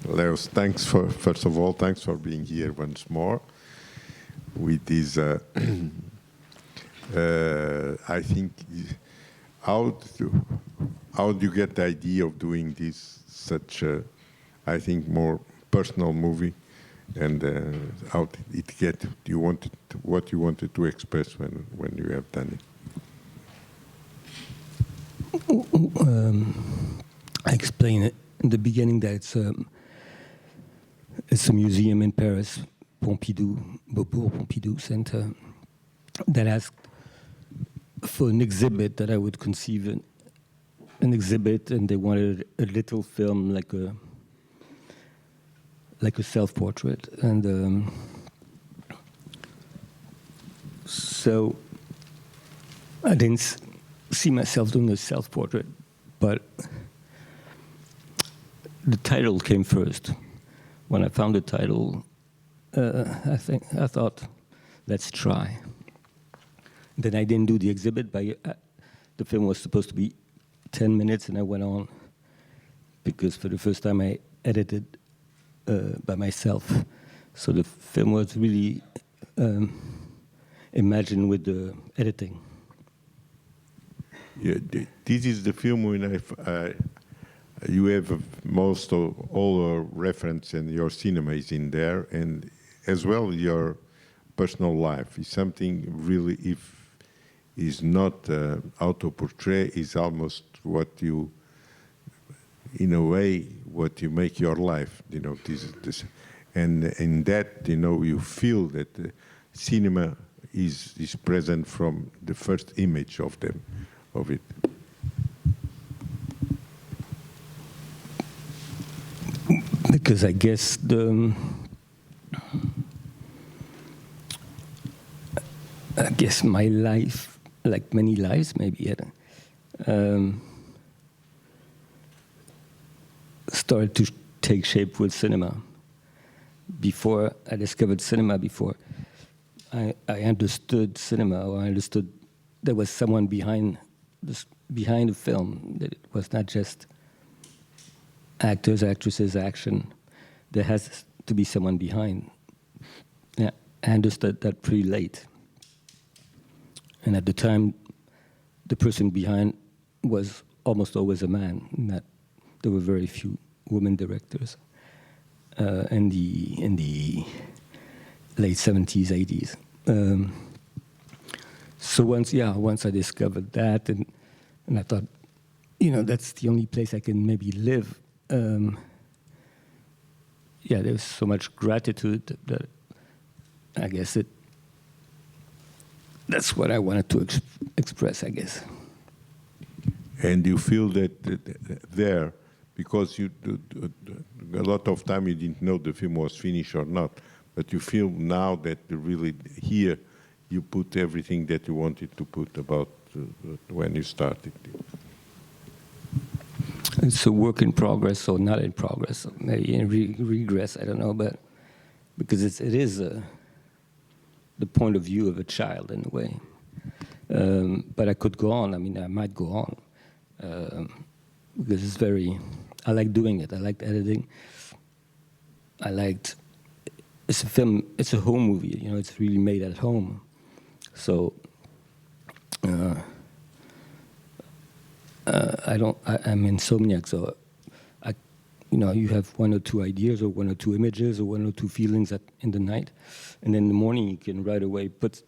Leos, thanks for, first of all, thanks for being here once more with this, I think, how do you get the idea of doing this, such a, I think, more personal movie, and how did it get, what you wanted to express when you have done it? I explained it in the beginning that it's a museum in Paris, Beaubourg Pompidou Center, that asked for an exhibit that I would conceive an exhibit, and they wanted a little film like a self-portrait, and so I didn't see myself doing a self-portrait, but the title came first. When I found the title, I thought, let's try. Then I didn't do the exhibit. The film was supposed to be 10 minutes, and I went on because for the first time I edited by myself. So the film was really imagined with the editing. Yeah, this is the film when you have most of all your reference, and your cinema is in there, and as well your personal life is something really, if is not auto-portrait, is almost what you, in a way, what you make your life, you know, this, and in that, you know, you feel that cinema is present from the first image of it. Because I guess my life, like many lives, maybe, started to take shape with cinema. Before I discovered cinema, before I understood cinema, or I understood there was someone behind the film, that it was not just actors, actresses, action. There has to be someone behind. Yeah, I understood that pretty late. And at the time, the person behind was almost always a man. There were very few women directors in the late 70s, 80s. So once I discovered that, and I thought, you know, that's the only place I can maybe live. There's so much gratitude that I guess that's what I wanted to express, I guess. And you feel that there, because a lot of time you didn't know the film was finished or not, but you feel now that really here you put everything that you wanted to put about when you started. It's a work in progress or not in progress, maybe in regress, I don't know, but because it is the point of view of a child in a way. But I could go on, I mean, I might go on, because I like doing it, I liked editing, it's a film, it's a home movie, you know, it's really made at home. So, I'm insomniac, so you have one or two ideas, or one or two images, or one or two feelings in the night, and in the morning you can right away put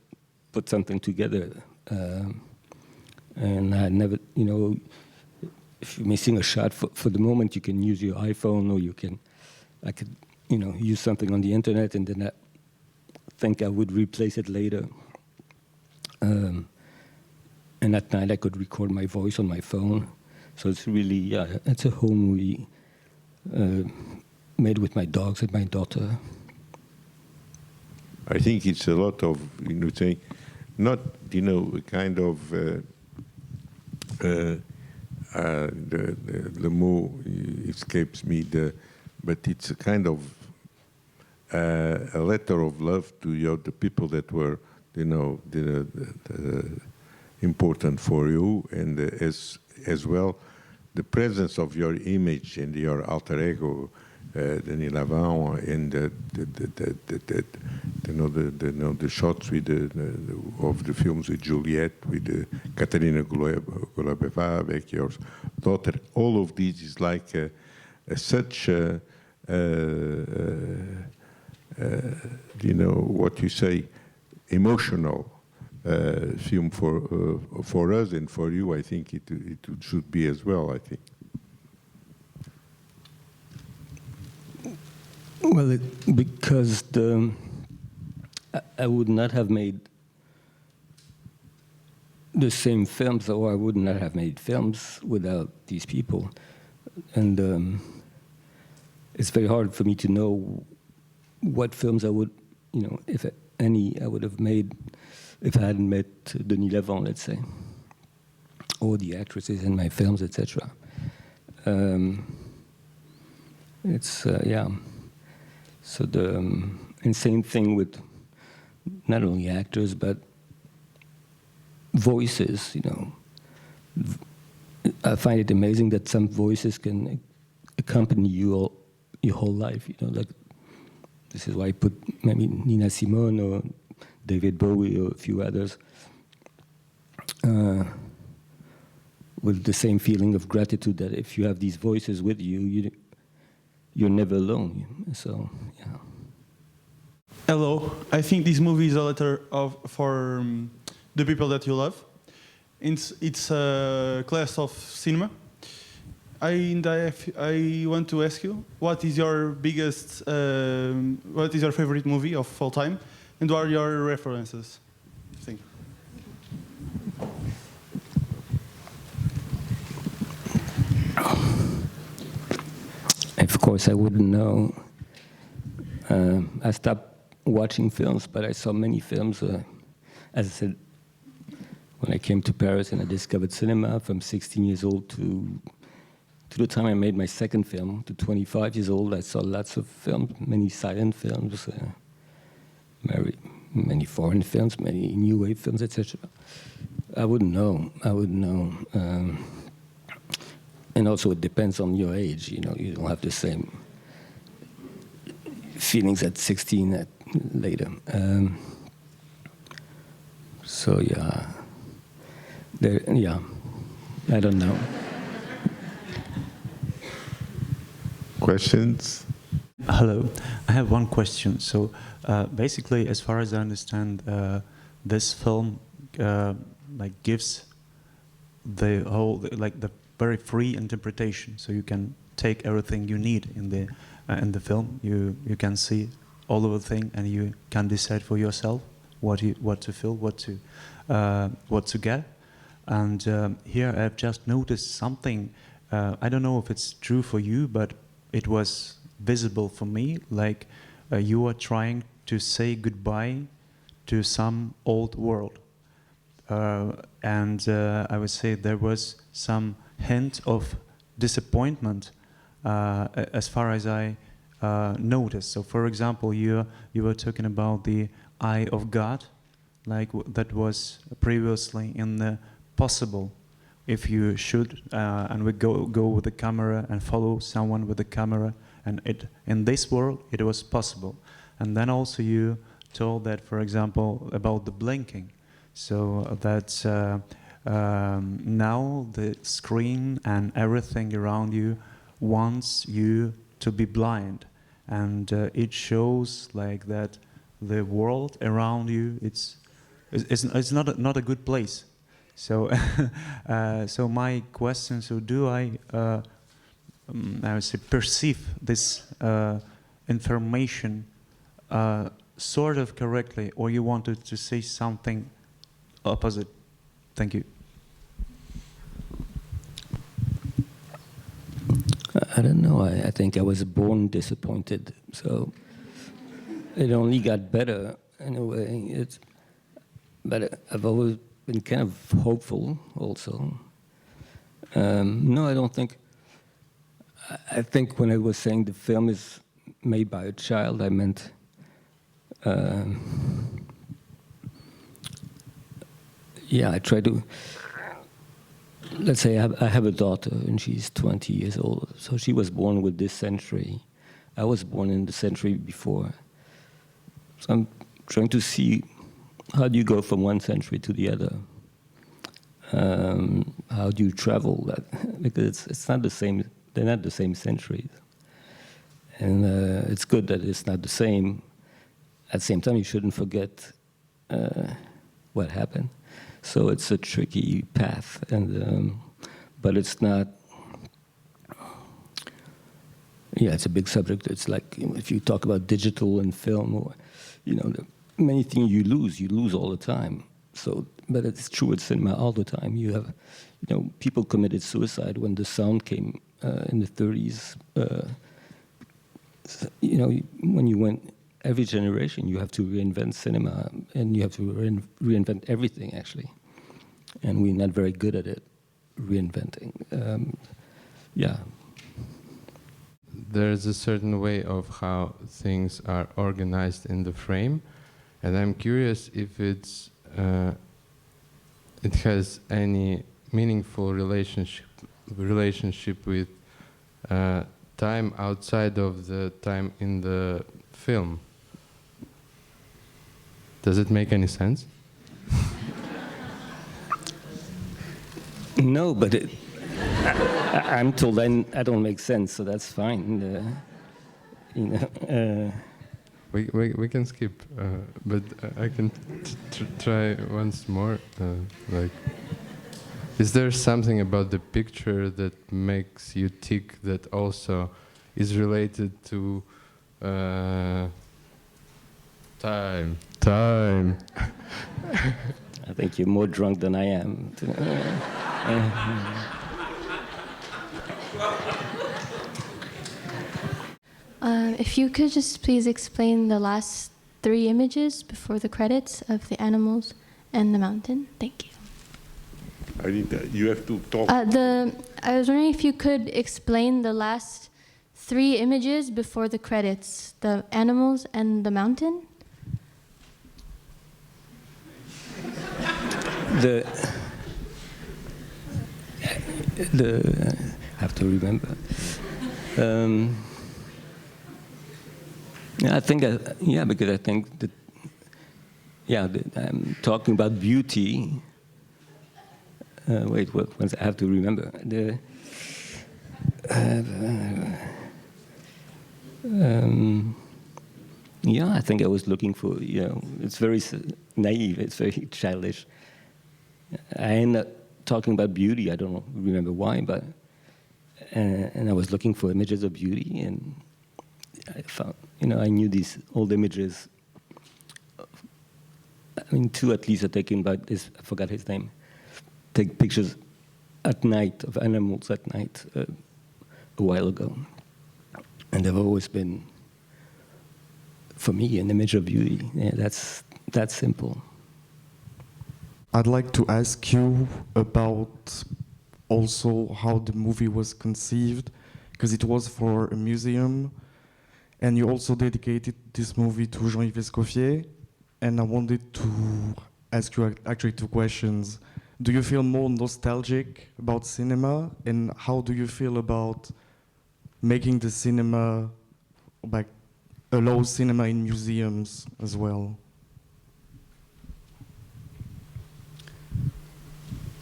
something together. And I never, you know, if you're missing a shot for the moment, you can use your iPhone, or I could, you know, use something on the internet, and then I think I would replace it later. And at night I could record my voice on my phone. So it's really, it's a home movie made with my dogs and my daughter. I think it's a lot of, you know, saying, not, you know, kind of, the mot escapes me, but it's a kind of a letter of love to the people that were, you know, important for you, and as well, the presence of your image and your alter ego Denis Lavant, and the shots with of the films with Juliet, with Katerina Golubeva, avec your daughter. All of this is like such what you say, emotional film for us and for you. I think it should be as well, I think. Well, because I would not have made the same films, or I would not have made films without these people. And it's very hard for me to know what films I would, if any, I would have made if I hadn't met Denis Lavant, let's say, or the actresses in my films, etc. So and same thing with not only actors but voices. I find it amazing that some voices can accompany you your whole life. Like this is why I put maybe Nina Simone or David Bowie or a few others with the same feeling of gratitude that if you have these voices with you, you're never alone. So, yeah. Hello. I think this movie is a letter for the people that you love. It's a class of cinema. I want to ask you, what is your favorite movie of all time, and what are your references? Thank you. Of course, I wouldn't know. I stopped watching films, but I saw many films. As I said, when I came to Paris and I discovered cinema from 16 years old to the time I made my second film, to 25 years old, I saw lots of films, many silent films, many foreign films, many new wave films, etc. I wouldn't know. And also, it depends on your age. You don't have the same feelings at 16 at later. So yeah, I don't know. Questions? Hello, I have one question. So basically, as far as I understand, this film gives the whole the very free interpretation. So you can take everything you need in the film. You can see all of the thing, and you can decide for yourself what to feel, what to get. And here I've just noticed something. I don't know if it's true for you, but it was visible for me, like you are trying to say goodbye to some old world. And I would say there was some hint of disappointment as far as I noticed. So for example, you were talking about the eye of God, like that was previously in the possible. If you should, and we go with the camera and follow someone with the camera, and in this world it was possible. And then also you told that, for example, about the blinking, so that now the screen and everything around you wants you to be blind, and it shows like that the world around you it's not a good place. So, so my question: so do I would say perceive this information sort of correctly, or you wanted to say something opposite? Thank you. I don't know. I think I was born disappointed, so it only got better in a way. But I've always been kind of hopeful also. No, I don't think. I think when I was saying the film is made by a child, I meant I try to. Let's say I have a daughter and she's 20 years old, so she was born with this century. I was born in the century before. So I'm trying to see how do you go from one century to the other. How do you travel that? Because it's not the same. They're not the same centuries, and it's good that it's not the same. At the same time, you shouldn't forget what happened. So it's a tricky path, and but it's not. Yeah, it's a big subject. It's like if you talk about digital and film, or many things you lose all the time. So, but it's true with cinema all the time. You have, people committed suicide when the sound came in the 30s. When you went, every generation you have to reinvent cinema, and you have to reinvent everything actually. And we're not very good at it, reinventing. Yeah. There's a certain way of how things are organized in the frame, and I'm curious if it has any meaningful relationship with time outside of the time in the film. Does it make any sense? No, but I'm told I don't make sense, so that's fine. We can skip, but I can try once more. Is there something about the picture that makes you tick that also is related to time? Time. I think you're more drunk than I am. If you could just please explain the last 3 images before the credits of the animals and the mountain. Thank you. I think that you have to talk. I was wondering if you could explain the last 3 images before the credits, the animals and the mountain. I have to remember. Yeah, I think, because I think that, I'm talking about beauty. Wait, what? I have to remember. I think I was looking for, it's very naive, it's very childish. I end up talking about beauty, I don't remember why, but, and I was looking for images of beauty, and I found, I knew these old images. 2 at least are taken by this, I forgot his name. Take pictures at night of animals at night a while ago. And they've always been, for me, an image of beauty. Yeah, that's simple. I'd like to ask you about also how the movie was conceived, because it was for a museum, and you also dedicated this movie to Jean-Yves Escoffier, and I wanted to ask you actually 2 questions. Do you feel more nostalgic about cinema, and how do you feel about making the cinema, like, allow cinema in museums as well?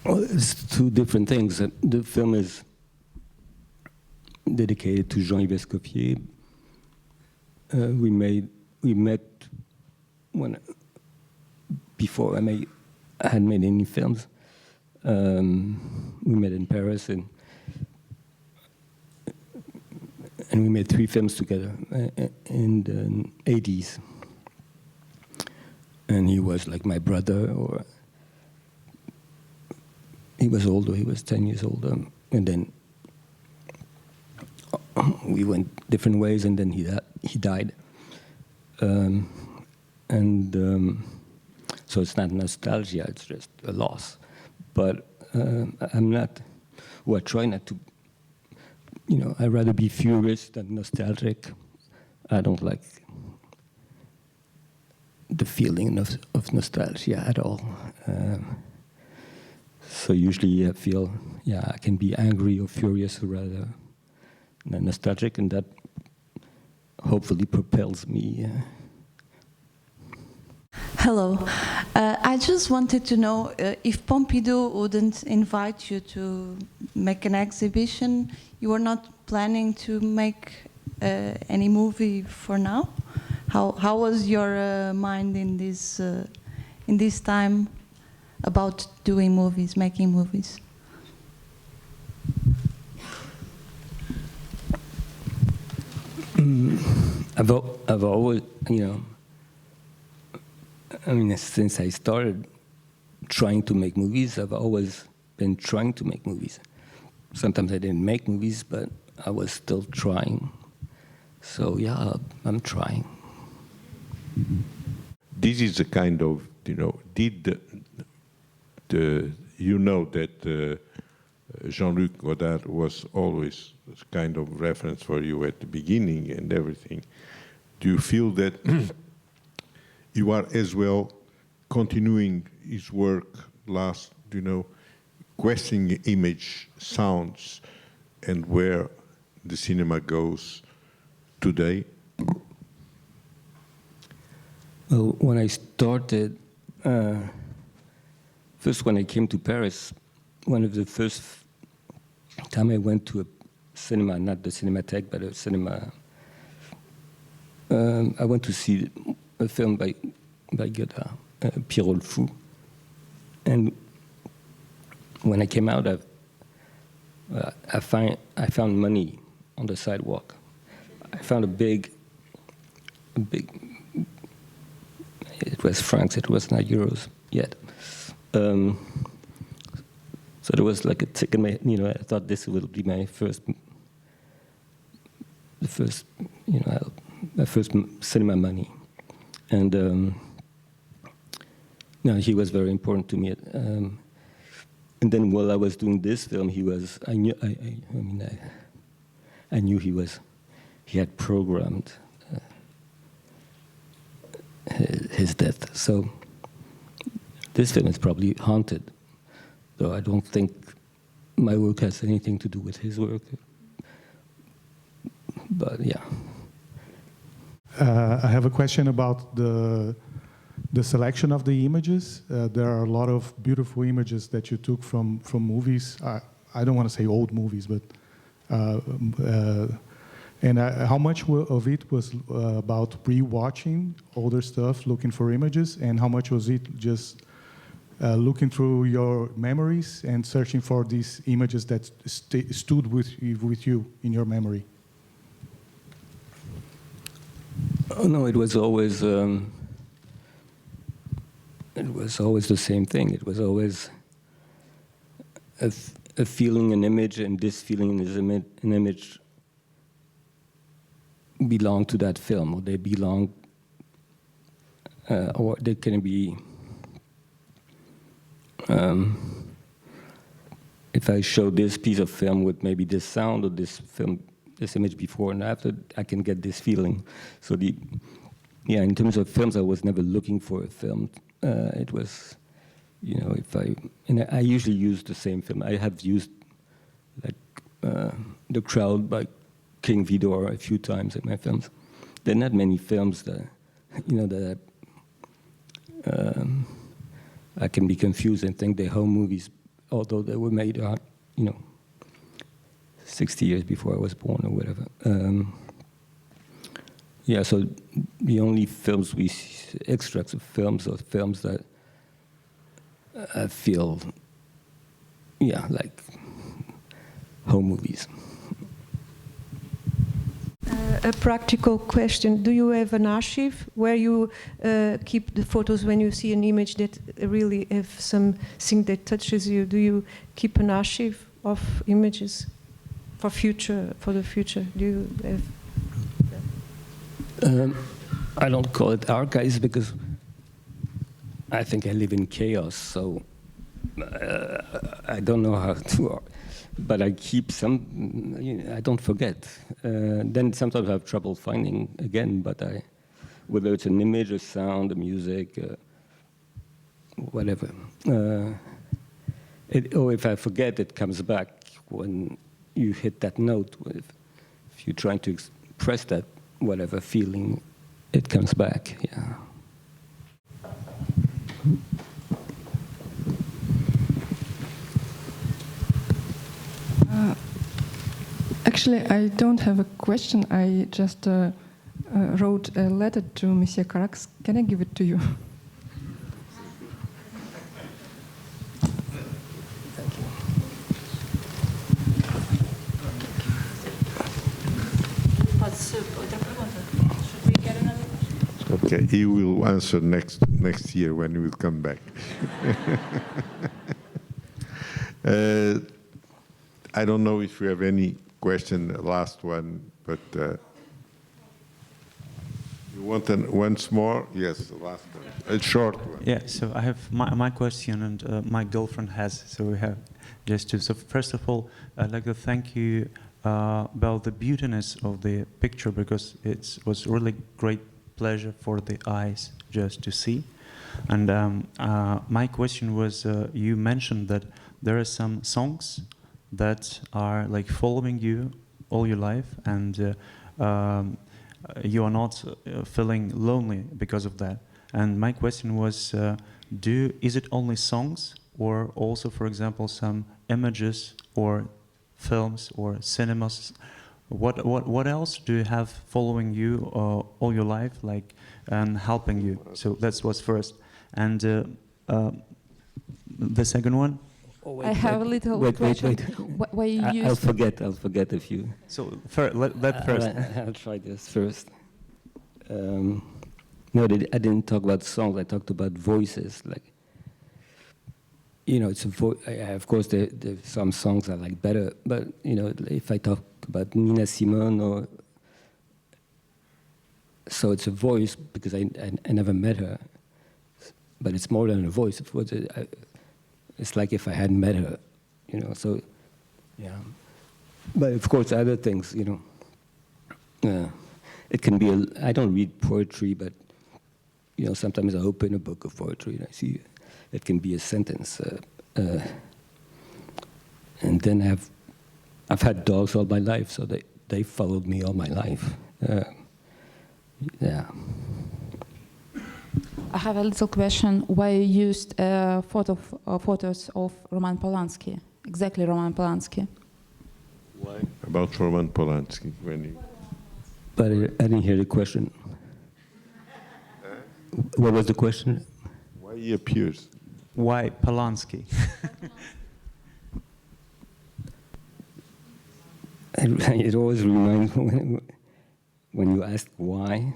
Well, it's 2 different things. The film is dedicated to Jean-Yves Escoffier. We met before I had made any films. We met in Paris, and we made 3 films together in the 80s. And he was like my brother, or he was older, he was 10 years older. And then we went different ways, and then he died. So it's not nostalgia, it's just a loss. But I try not to, I'd rather be furious than nostalgic. I don't like the feeling of nostalgia at all. So usually I feel, I can be angry or furious rather than nostalgic, and that hopefully propels me. Hello. I just wanted to know if Pompidou wouldn't invite you to make an exhibition, you were not planning to make any movie for now? How was your mind in this time about doing movies, making movies? I've always, since I started trying to make movies, I've always been trying to make movies. Sometimes I didn't make movies, but I was still trying. So yeah, I'm trying. This is a kind of, did that Jean-Luc Godard was always a kind of reference for you at the beginning and everything. Do you feel that you are as well continuing his work questioning image, sounds, and where the cinema goes today? Well, when I started, first when I came to Paris, one of the first time I went to a cinema, not the Cinémathèque, but a cinema, I went to see a film by Godard, Pierrot le Fou. And when I came out, I found money on the sidewalk. I found a big, it was francs, it was not euros yet. So there was like a ticket, I thought this would be my first cinema money. And he was very important to me. And then while I was doing this film, I knew he had programmed his death. So this film is probably haunted, though I don't think my work has anything to do with his work. But yeah. I have a question about the selection of the images. There are a lot of beautiful images that you took from movies. I don't want to say old movies, but how much of it was about re-watching older stuff, looking for images, and how much was it just looking through your memories and searching for these images that stood with you in your memory? Oh no, it was always the same thing. It was always a feeling, an image, and this feeling is an image belong to that film, or they belong, or they can be. If I show this piece of film with maybe this sound or this image before and after, I can get this feeling. So in terms of films, I was never looking for a film. It was, I usually use the same film. I have used The Crowd by King Vidor a few times in my films. There are not many films that, I can be confused and think they're home movies, although they were made, 60 years before I was born or whatever. So the only films we see, extracts of films, are films that I feel, like home movies. A practical question. Do you have an archive where you keep the photos when you see an image that really have something that touches you? Do you keep an archive of images for the future? Do you have? I don't call it archives because I think I live in chaos, so I don't know how to. But I keep some, I don't forget. Then sometimes I have trouble finding again, but whether it's an image, a sound, a music, whatever. Or if I forget, it comes back when you hit that note. If you're trying to express that whatever feeling, it comes back. Yeah. Actually, I don't have a question. I just wrote a letter to Monsieur Carax. Can I give it to you? Okay, he will answer next year when he will come back. I don't know if you have any question, last one, but you want once more? Yes, the last one, a short one. Yeah, so I have my question, and my girlfriend has, so we have just two. So first of all, I'd like to thank you about the beautiness of the picture, because it was really great pleasure for the eyes just to see. And my question was, you mentioned that there are some songs that are like following you all your life, and you are not feeling lonely because of that. And my question was, is it only songs, or also, for example, some images or films or cinemas? What else do you have following you all your life, like, and helping you? So that was first. And the second one? Oh, wait, I have a little question. Why you use? I'll forget a few. So let first. I'll try this first. No, I didn't talk about songs. I talked about voices. Like, you know, it's a of course, some songs I like better. But you know, if I talk about Nina Simone, or so it's a voice, because I never met her. But it's more than a voice. It's like if I hadn't met her, you know. So, yeah. But of course, other things, you know. It can be. I don't read poetry, but you know, sometimes I open a book of poetry and I see it can be a sentence. And then I've had dogs all my life, so they followed me all my life. Yeah. I have a little question. Why you used photos of Roman Polanski? Exactly, Roman Polanski. Why? About Roman Polanski. But I didn't hear the question. What was the question? Why he appears? Why Polanski? It always reminds me when you ask why.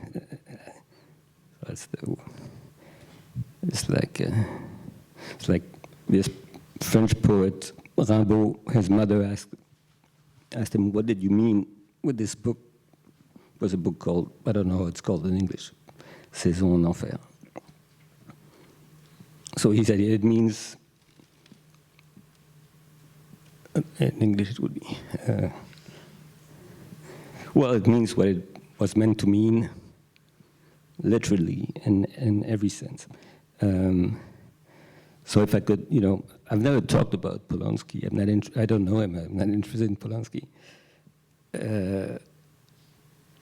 It's like this French poet Rimbaud. His mother asked him, "What did you mean with this book?" It was a book called, I don't know how it's called in English, Saison en Enfer. So he said it means, in English it would be, well, it means what it was meant to mean, literally, in every sense. So if I could, you know, I've never talked about Polanski. I don't know him. I'm not interested in Polanski.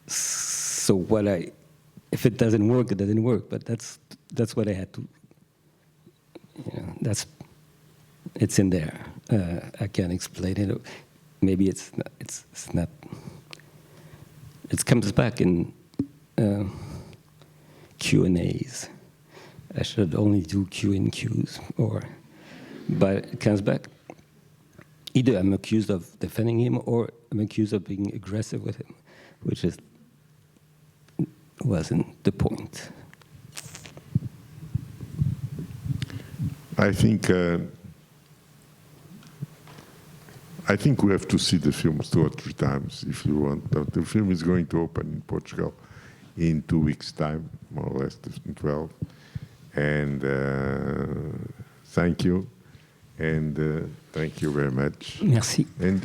So if it doesn't work, it doesn't work. But that's what I had to. You know, it's in there. I can't explain it. Maybe it's not. It comes back in Q&As. I should only do Q&Qs, but it comes back. Either I'm accused of defending him, or I'm accused of being aggressive with him, which wasn't the point. I think we have to see the films 2 or 3 times if you want. The film is going to open in Portugal in 2 weeks' time, more or less, in 12. And thank you, and thank you very much. Merci. And,